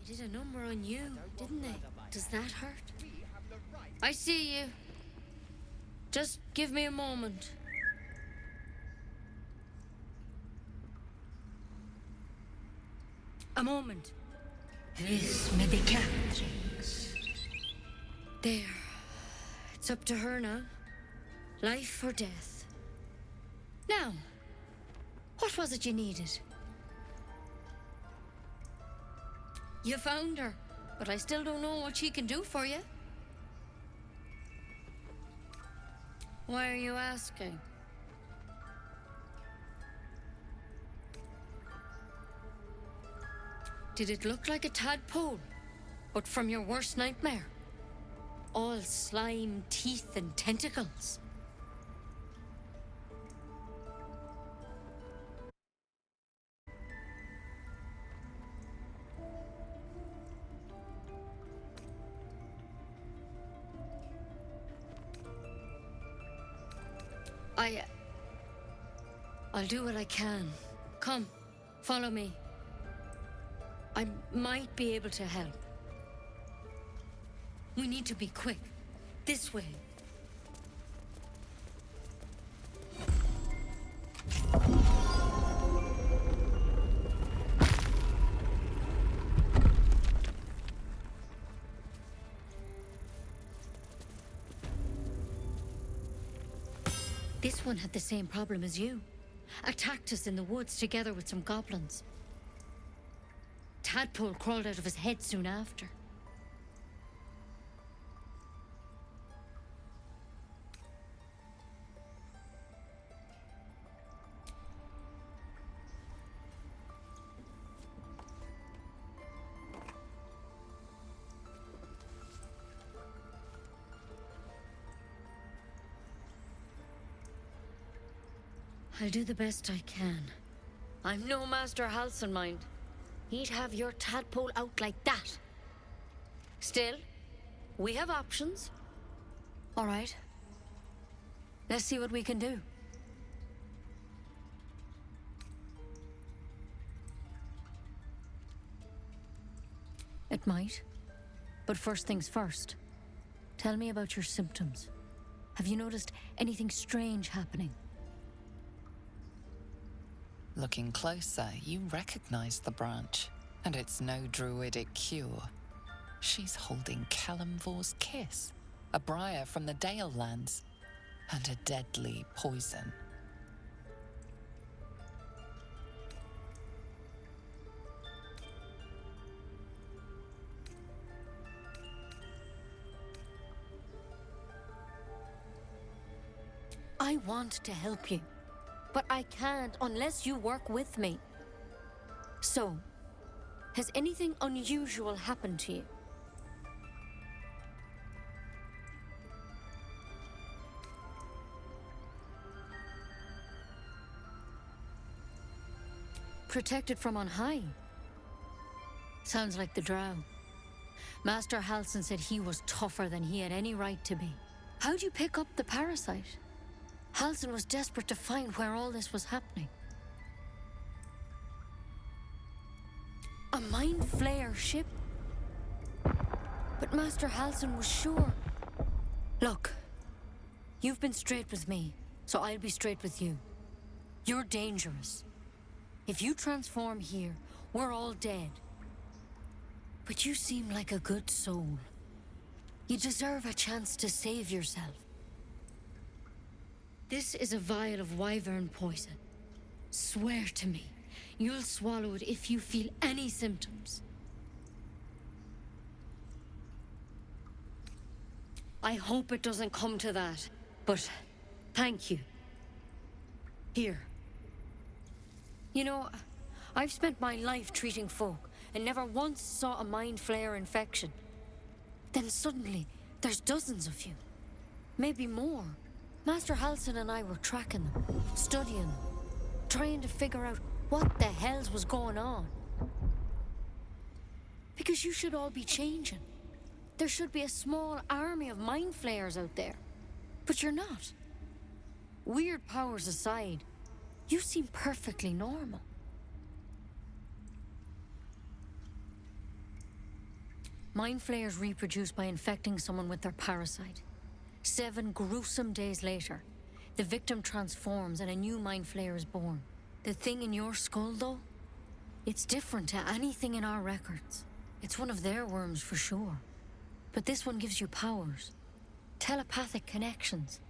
They did a number on you, didn't they? Does that hurt? I see you. Just give me a moment. A moment. Vis medicatrix. There. It's up to her now. Life or death. Now, what was it you needed? You found her, but I still don't know what she can do for you. Why are you asking? Did it look like a tadpole? But from your worst nightmare? All slime, teeth, and tentacles. I'll do what I can. Come, follow me. I might be able to help. We need to be quick. This way. This one had the same problem as you. Attacked us in the woods together with some goblins. Tadpole crawled out of his head soon after. I'll do the best I can. I'm no Master Halcyon, mind. He'd have your tadpole out like that. Still, we have options. All right. Let's see what we can do. It might. But first things first. Tell me about your symptoms. Have you noticed anything strange happening? Looking closer, you recognize the branch, and it's no druidic cure. She's holding Kalimvor's kiss, a briar from the Dale lands, and a deadly poison. I want to help you. But I can't unless you work with me. So, has anything unusual happened to you? Protected from on high? Sounds like the drow. Master Halcyon said he was tougher than he had any right to be. How'd you pick up the parasite? Halcyon was desperate to find where all this was happening. A mind flayer ship? But Master Halcyon was sure. Look, you've been straight with me, so I'll be straight with you. You're dangerous. If you transform here, we're all dead. But you seem like a good soul. You deserve a chance to save yourself. This is a vial of wyvern poison. Swear to me, you'll swallow it if you feel any symptoms. I hope it doesn't come to that, but thank you. Here. You know, I've spent my life treating folk and never once saw a mind flayer infection. Then suddenly, there's dozens of you. Maybe more. Master Halcyon and I were tracking them, studying them, trying to figure out what the hells was going on. Because you should all be changing. There should be a small army of mind flayers out there. But you're not. Weird powers aside, you seem perfectly normal. Mind flayers reproduce by infecting someone with their parasite. 7 gruesome days later, the victim transforms and a new mind flayer is born. The thing in your skull, though, it's different to anything in our records. It's one of their worms for sure. But this one gives you powers, telepathic connections.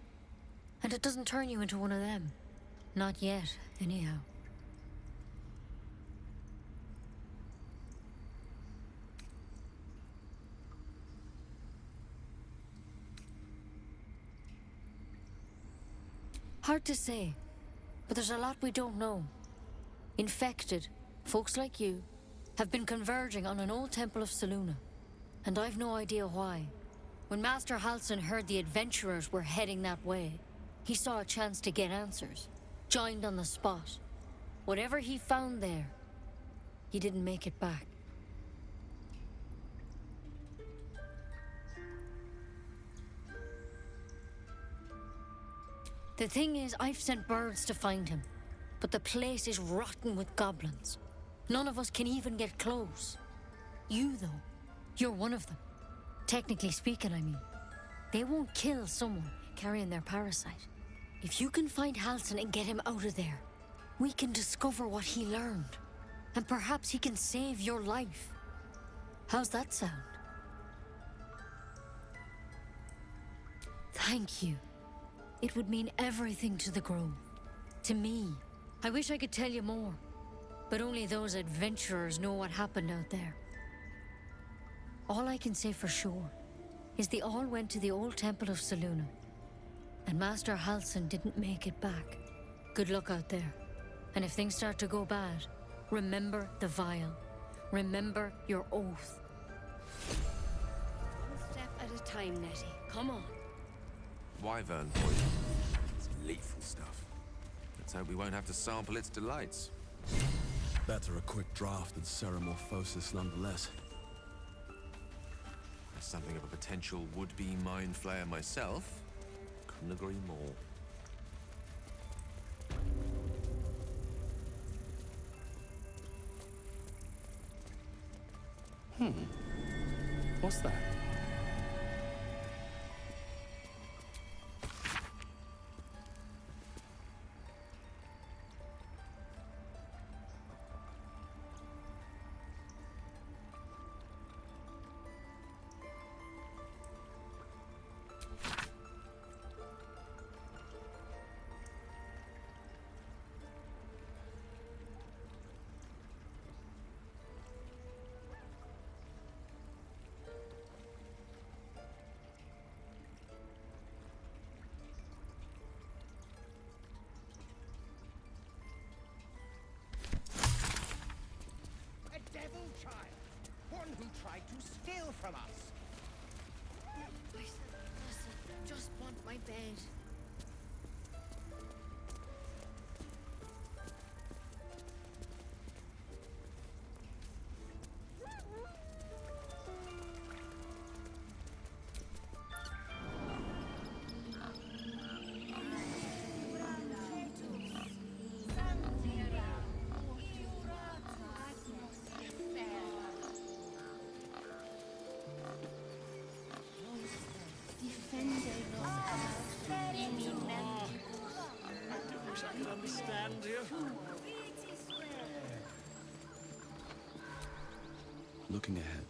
And it doesn't turn you into one of them. Not yet, anyhow. Hard to say, but there's a lot we don't know. Infected, folks like you, have been converging on an old temple of Selûne, and I've no idea why. When Master Halsin heard the adventurers were heading that way, he saw a chance to get answers, joined on the spot. Whatever he found there, he didn't make it back. The thing is, I've sent birds to find him, but the place is rotten with goblins. None of us can even get close. You, though, you're one of them. Technically speaking, I mean. They won't kill someone carrying their parasite. If you can find Halsin and get him out of there, we can discover what he learned. And perhaps he can save your life. How's that sound? Thank you. It would mean everything to the Grove. To me. I wish I could tell you more. But only those adventurers know what happened out there. All I can say for sure is they all went to the old temple of Selûne. And Master Halsin didn't make it back. Good luck out there. And if things start to go bad, remember the vial. Remember your oath. One step at a time, Nettie. Come on. Wyvern poison. It's lethal stuff. Let's hope we won't have to sample its delights. Better a quick draft than ceramorphosis nonetheless. As something of a potential would-be mind flayer myself, couldn't agree more. What's that? Devil child! One who tried to steal from us! Listen, just want my bed. Looking ahead.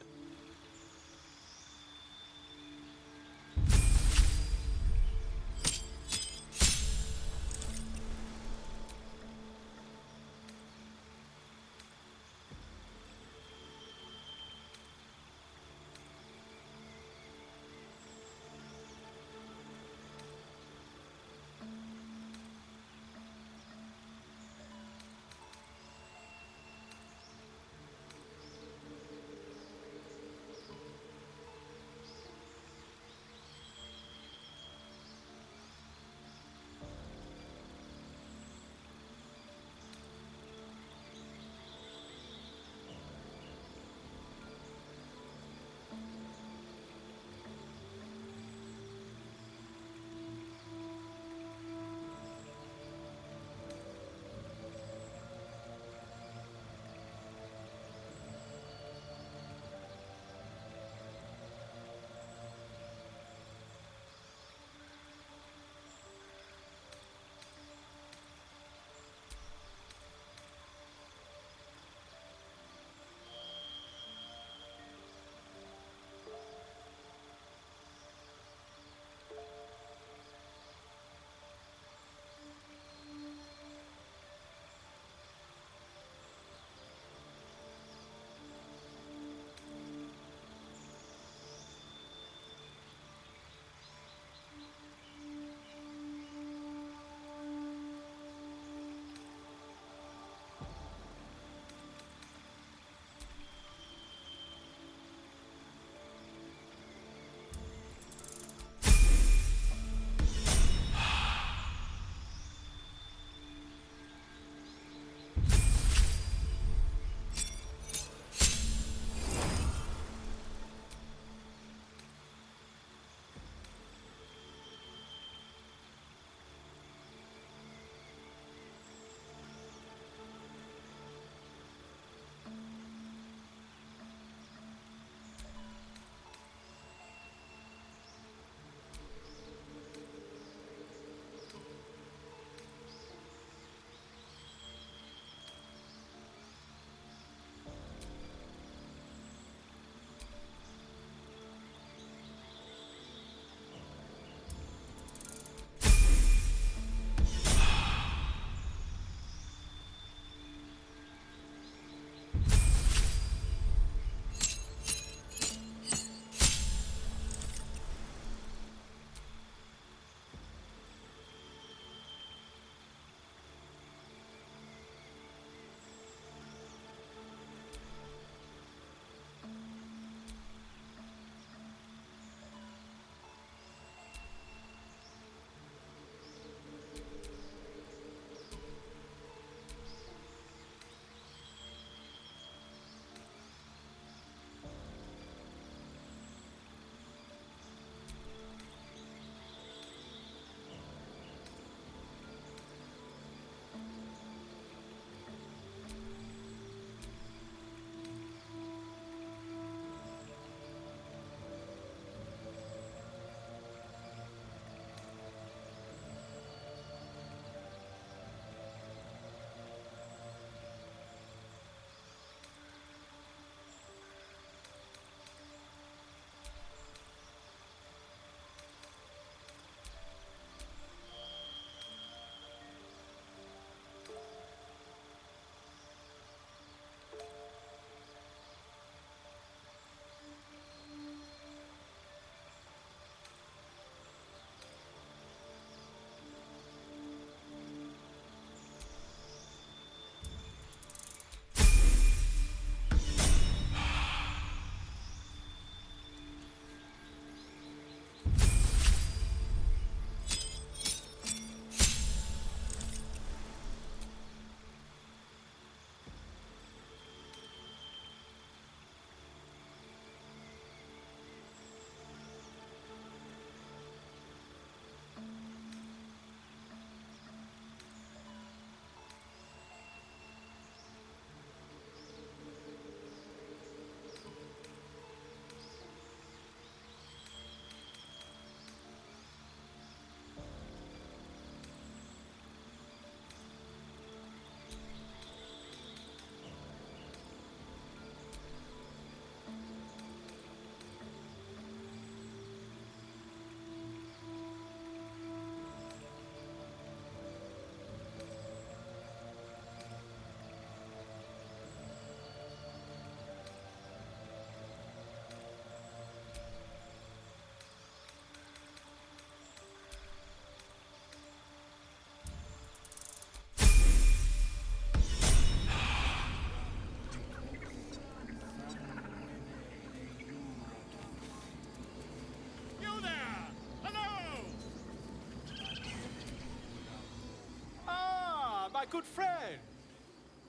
good friend.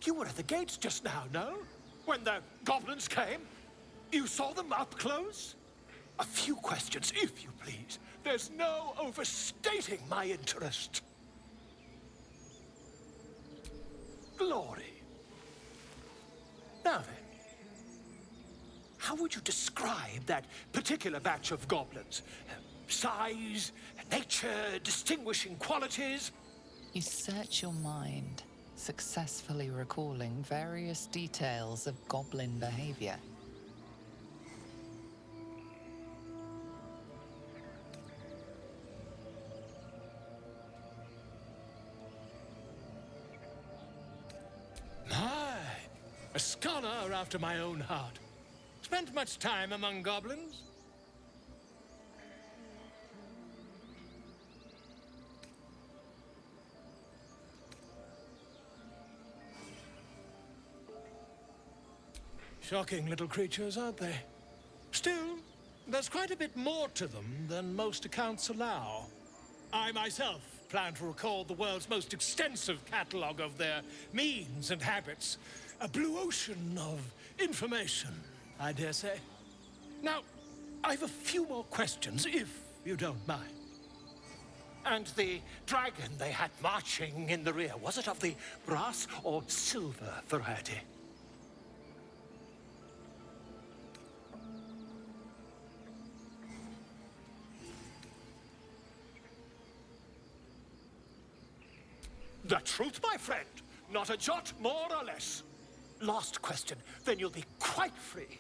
You were at the gates just now, no? When the goblins came? You saw them up close? A few questions, if you please. There's no overstating my interest. Glory. Now then, how would you describe that particular batch of goblins? Size, nature, distinguishing qualities? You search your mind, successfully recalling various details of goblin behavior. My, a scholar after my own heart. Spent much time among goblins? Shocking little creatures, aren't they? Still, there's quite a bit more to them than most accounts allow. I myself plan to record the world's most extensive catalogue of their means and habits. A blue ocean of information, I dare say. Now, I've a few more questions, if you don't mind. And the dragon they had marching in the rear, was it of the brass or silver variety? The truth, my friend. Not a jot more or less. Last question, then you'll be quite free.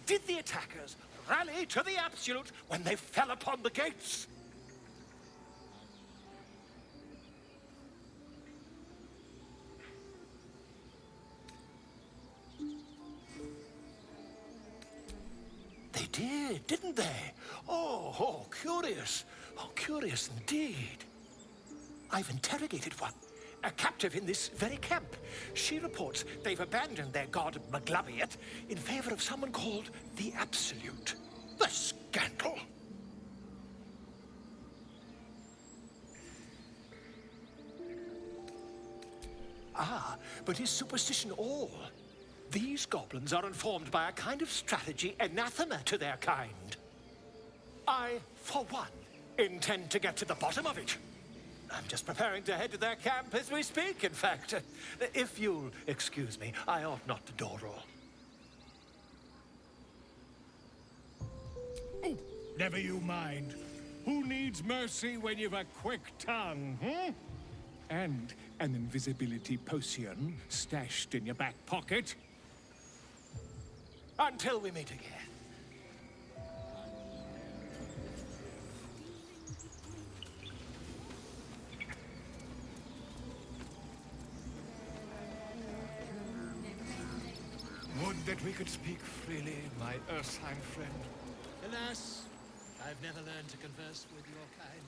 Did the attackers rally to the absolute when they fell upon the gates? They did, didn't they? Oh, curious. Oh, curious indeed. I've interrogated one, a captive in this very camp. She reports they've abandoned their god Maglabiat in favor of someone called the Absolute. The scandal! Ah, but is superstition all? These goblins are informed by a kind of strategy anathema to their kind. I, for one, intend to get to the bottom of it. I'm just preparing to head to their camp as we speak, in fact. If you'll excuse me, I ought not to dawdle. Oh, never you mind. Who needs mercy when you've a quick tongue, hmm? And an invisibility potion stashed in your back pocket? Until we meet again. Would that we could speak freely, my Ursheim friend. Alas, I've never learned to converse with your kind.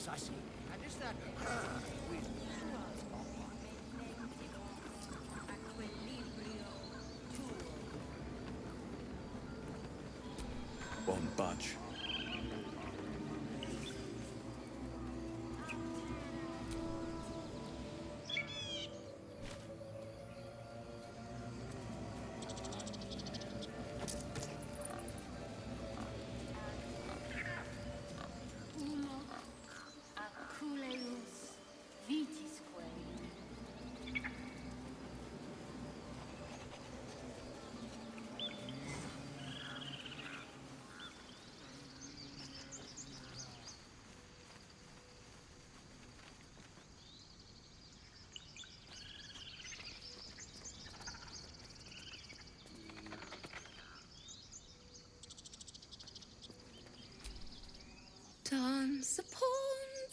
I see. And is that with Won't budge. Uno aculeus vitisque. Dance upon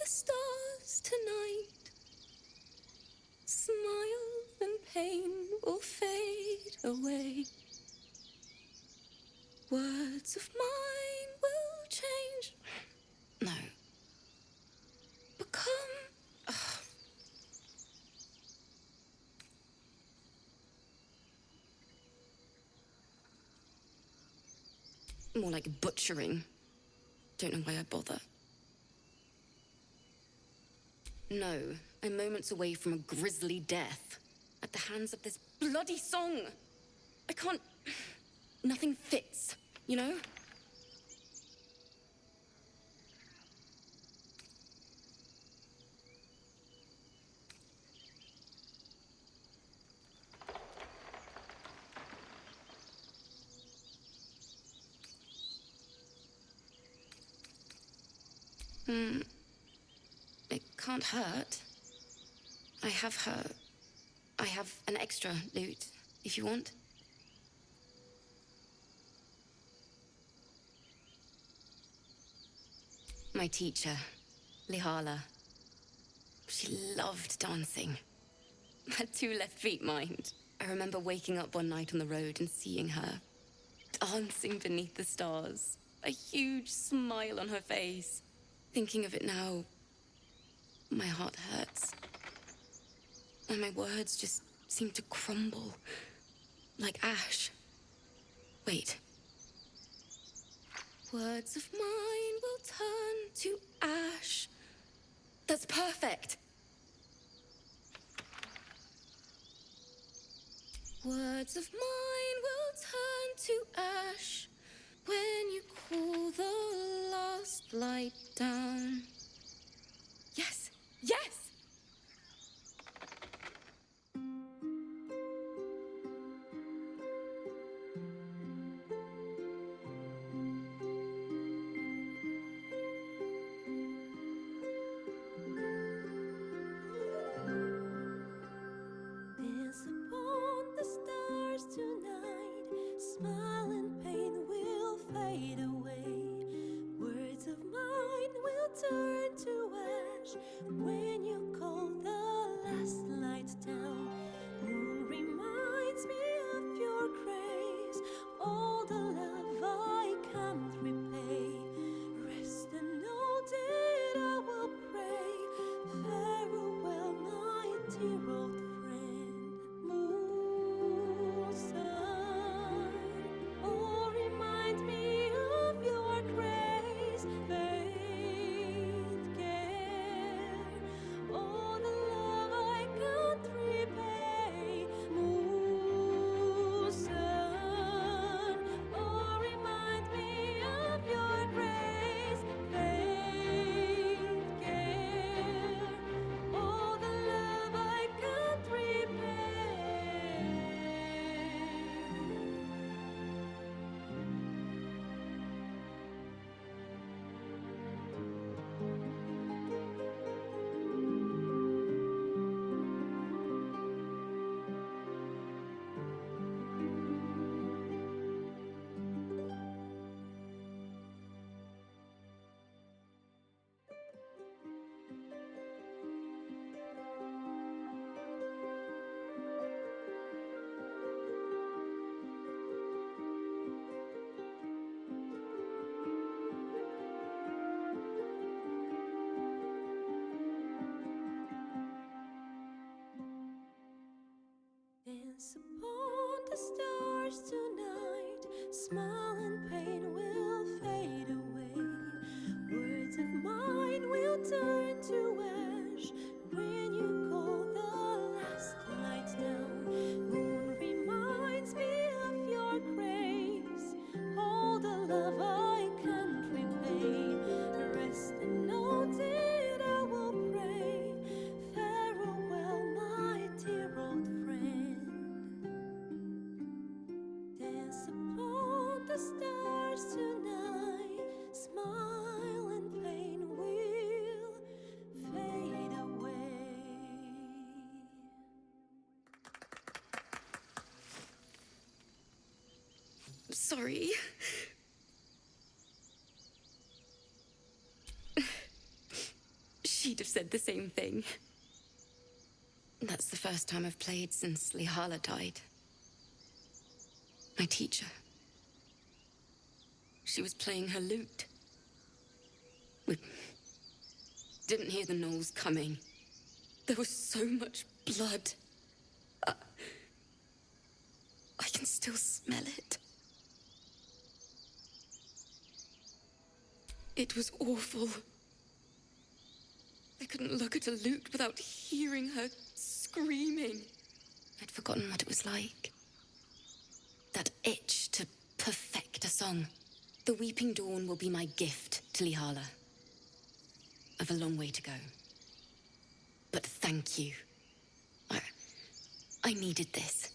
the stars tonight. Smile and pain will fade away. Words of mine will change. No. Become. More like butchering. Don't know why I bother. No, I'm moments away from a grisly death. At the hands of this bloody song. I can't... Nothing fits, you know? It can't hurt. I have an extra loot, if you want. My teacher, Lihala. She loved dancing. Had 2 left feet, mind. I remember waking up one night on the road and seeing her dancing beneath the stars. A huge smile on her face. Thinking of it now, my heart hurts. And my words just seem to crumble. Like ash. Wait. Words of mine will turn to ash. That's perfect. Words of mine will turn to ash when you cool the last light down. Yes! Yes! Dance upon the stars tonight. Smile and pain will fade away. Words of mine will turn to ash when you call the last light down. Moon reminds me of your grace. All the love I can't repay. Rest and know that I will pray. Farewell, my dear old friend. Moon, sun, oh, remind me of your grace. Faith, care, all the love I can't repay. Moon, sun, oh, remind me of your grace. Faith, care, all the love I can't smile and pain will fade away. Words of mine will turn to ash when you call the last light down. Moon reminds me of your grace, all the love I can't repay. Rest and note it, I will pray. Farewell, my dear old friend. Dance upon the stars tonight. Smile and pain will fade away. Sorry. She'd have said the same thing. That's the first time I've played since Lihala died. My teacher. She was playing her lute. We didn't hear the gnolls coming. There was so much blood. I can still smell it. It was awful. I couldn't look at a lute without hearing her screaming. I'd forgotten what it was like. That itch to perfect a song. The Weeping Dawn will be my gift to Lihala. I've a long way to go. But thank you. I needed this.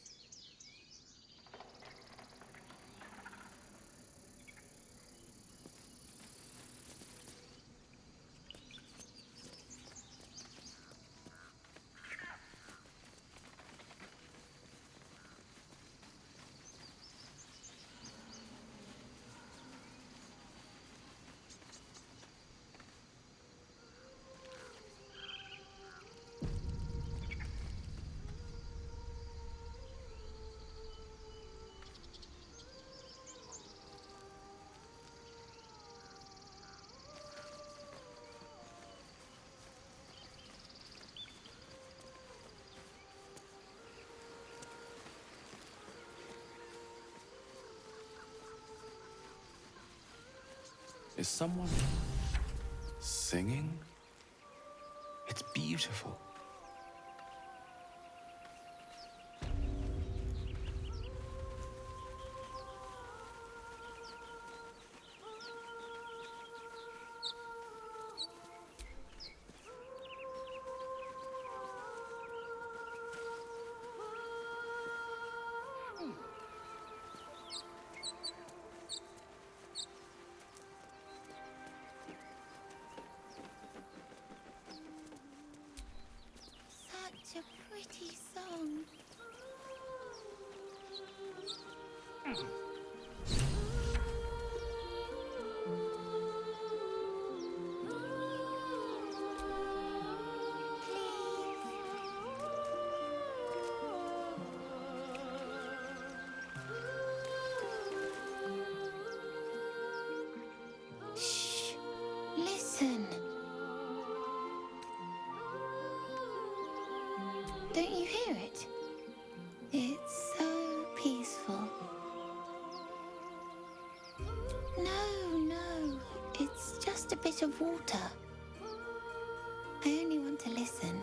Is someone singing? It's beautiful. Such a pretty song. Shh. Listen. Don't you hear it? It's so peaceful. No, it's just a bit of water. I only want to listen.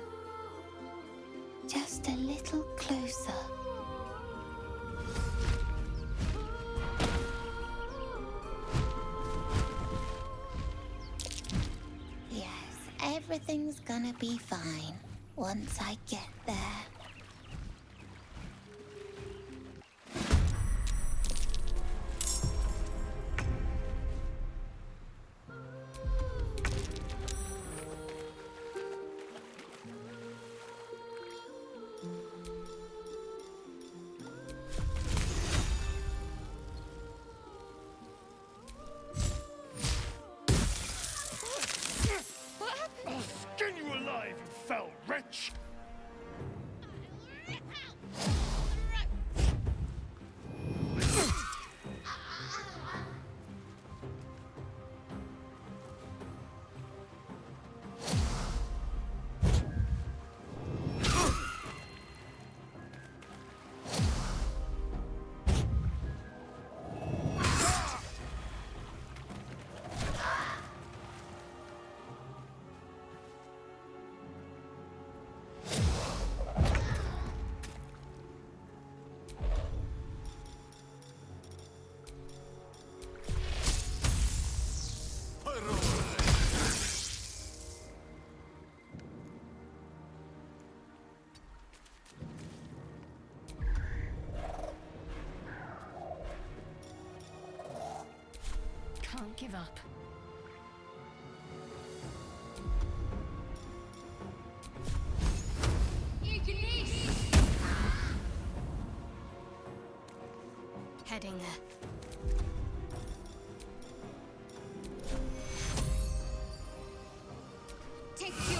Just a little closer. Yes, everything's gonna be fine once I get there. I'll skin you alive, you foul wretch! Don't give up. Heading there. Take you.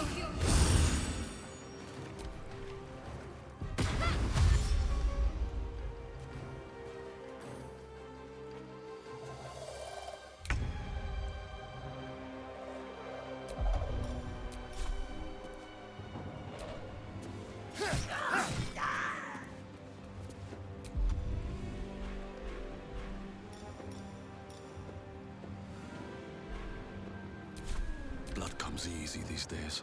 Blood comes easy these days.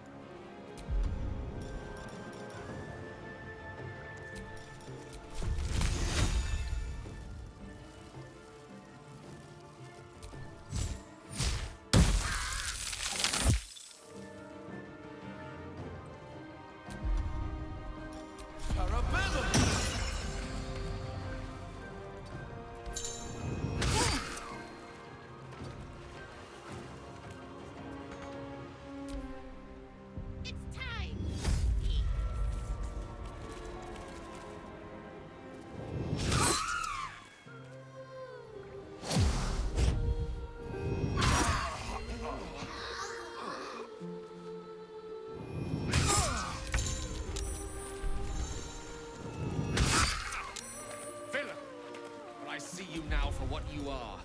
I see you now for what you are.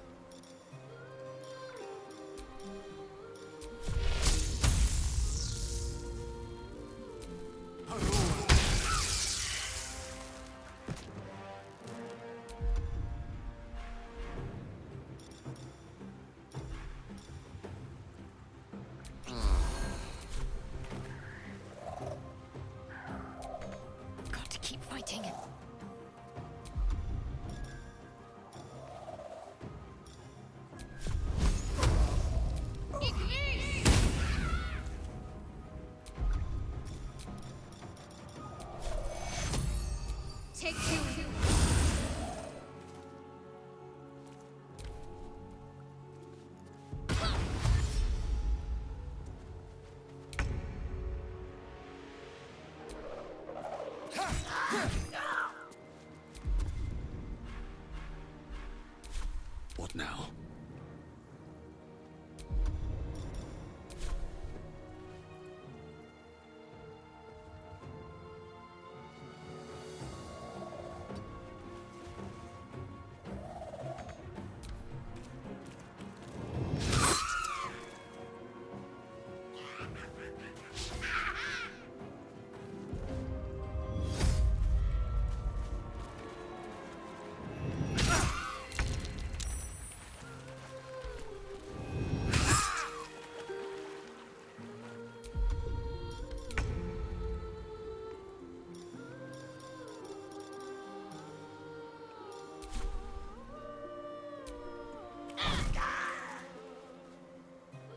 Got to keep fighting. Take you. What now?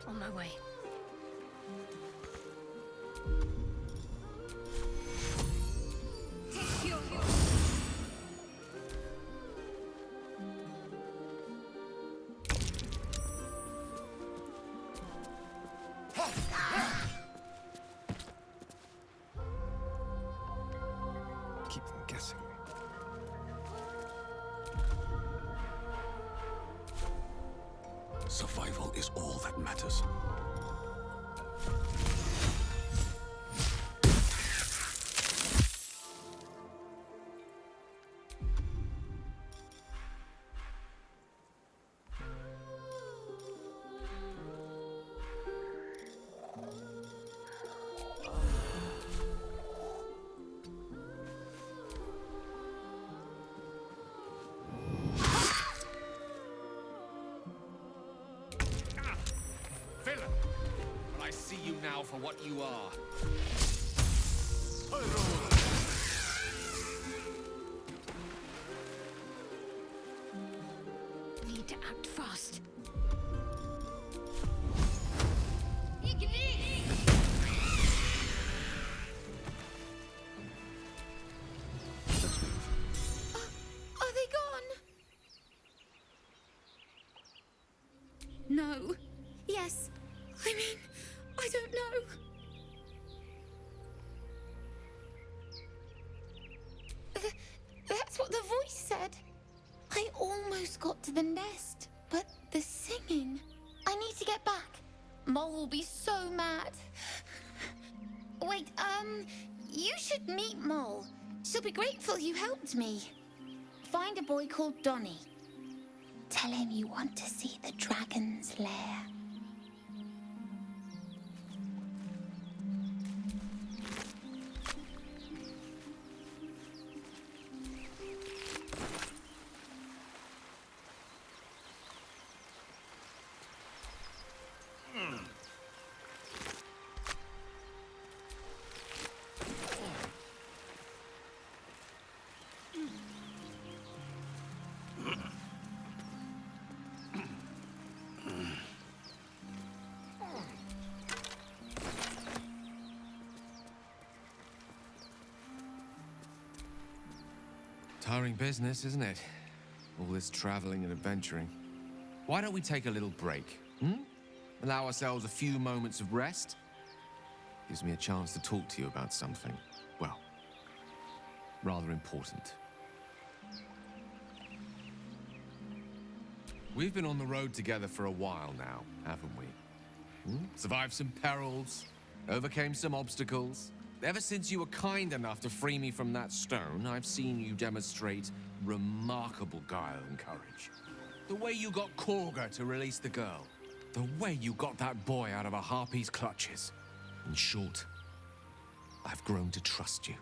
On my way. Take you. Keep them guessing. Survival is all that matters. Villain! But I see you now for what you are. Need to act fast. Let's move. Are they gone? No. don't know. That's what the voice said. I almost got to the nest, but the singing. I need to get back. Mole will be so mad. Wait, you should meet Mole. She'll be grateful you helped me. Find a boy called Donny. Tell him you want to see the dragon's lair. Tiring business, isn't it? All this traveling and adventuring. Why don't we take a little break, Allow ourselves a few moments of rest? Gives me a chance to talk to you about something, well, rather important. We've been on the road together for a while now, haven't we? Survived some perils, overcame some obstacles. Ever since you were kind enough to free me from that stone, I've seen you demonstrate remarkable guile and courage. The way you got Korga to release the girl. The way you got that boy out of a harpy's clutches. In short, I've grown to trust you.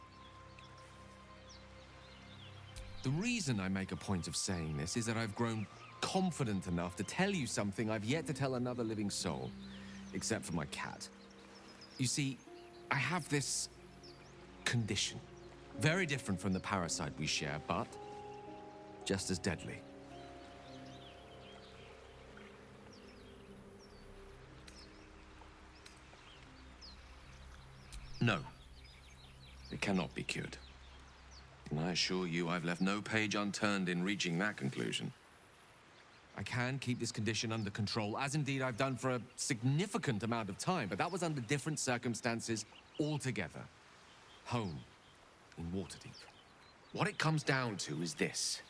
The reason I make a point of saying this is that I've grown confident enough to tell you something I've yet to tell another living soul, except for my cat. You see, I have this condition. Very different from the parasite we share, but just as deadly. No, it cannot be cured. And I assure you I've left no page unturned in reaching that conclusion. I can keep this condition under control, as indeed I've done for a significant amount of time, but that was under different circumstances altogether. Home, in Waterdeep. What it comes down to is this.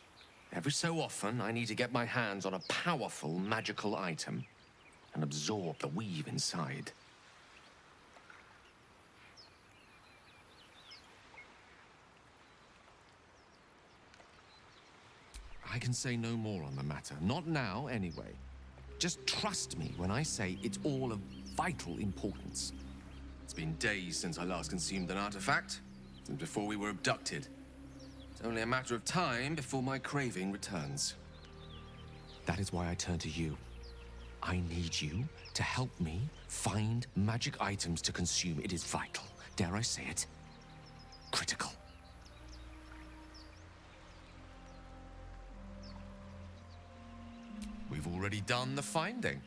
Every so often, I need to get my hands on a powerful magical item and absorb the weave inside. I can say no more on the matter. Not now, anyway. Just trust me when I say it's all of vital importance. It's been days since I last consumed an artifact, since before we were abducted. It's only a matter of time before my craving returns. That is why I turn to you. I need you to help me find magic items to consume. It is vital. Dare I say it? Critical. We've already done the finding.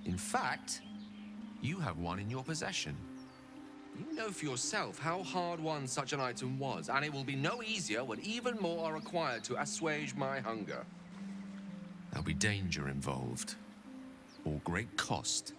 In fact, you have one in your possession. You know for yourself how hard-won such an item was, and it will be no easier when even more are required to assuage my hunger. There'll be danger involved, or great cost.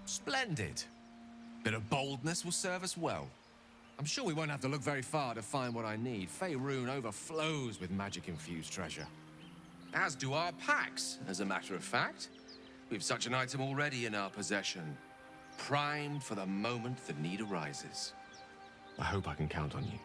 Splendid. Bit of boldness will serve us well. I'm sure we won't have to look very far to find what I need. Faerun overflows with magic-infused treasure. As do our packs, as a matter of fact. We've such an item already in our possession. Primed for the moment the need arises. I hope I can count on you.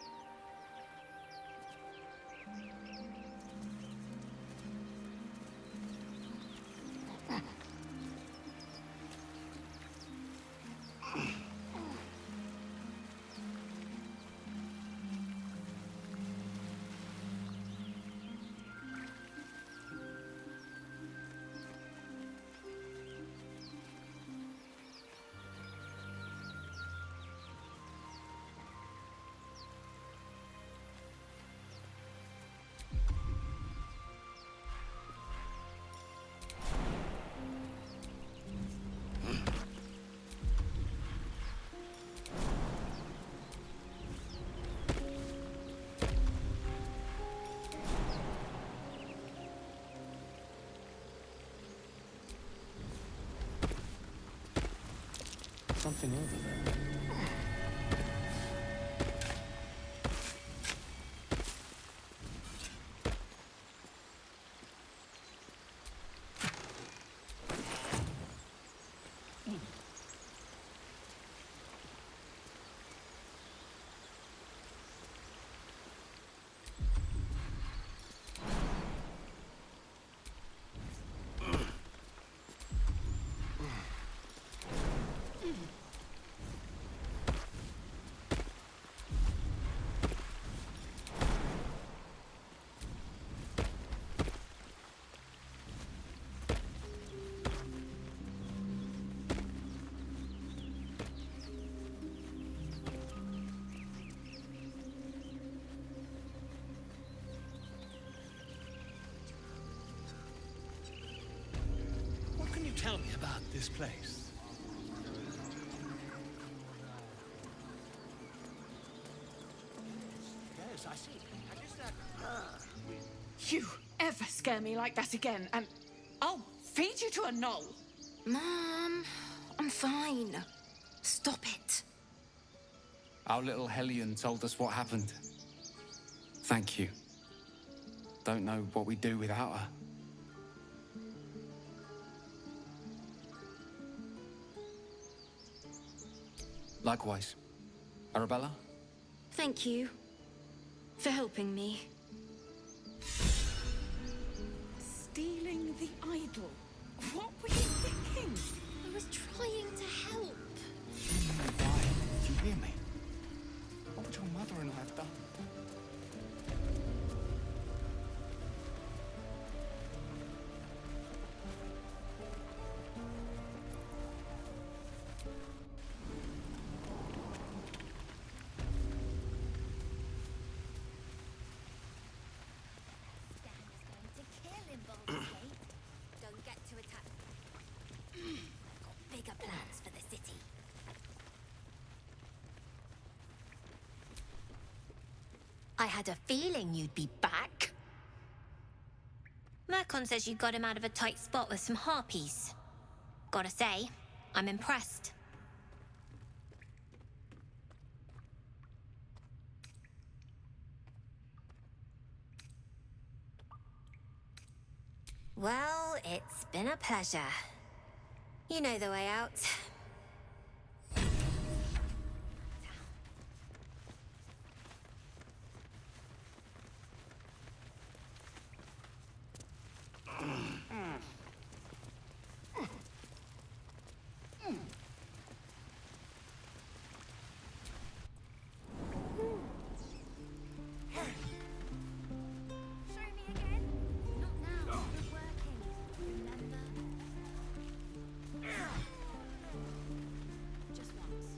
something over there. What can you tell me about this place? Yes, I see. I just You ever scare me like that again, and I'll feed you to a knoll. Mom, I'm fine. Stop it. Our little Hellion told us what happened. Thank you. Don't know what we'd do without her. Likewise. Arabella? Thank you for helping me. Stealing the idol. What were you thinking? I was trying to help. Why? Did you hear me? What would your mother and I have done? Stan is going to kill him, Baldur. Don't get too attached. I've got bigger plans for the city. I had a feeling you'd be back. Mercon says you got him out of a tight spot with some harpies. Gotta say, I'm impressed. Well, it's been a pleasure. You know the way out. Show me again. Not now. We're working. Remember? Just once.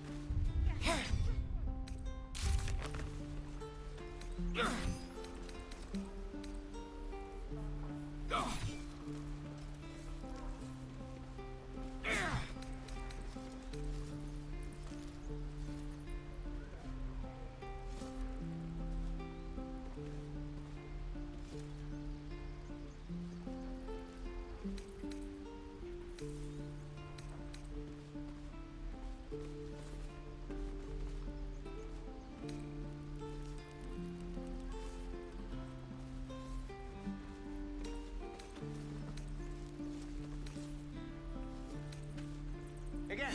again.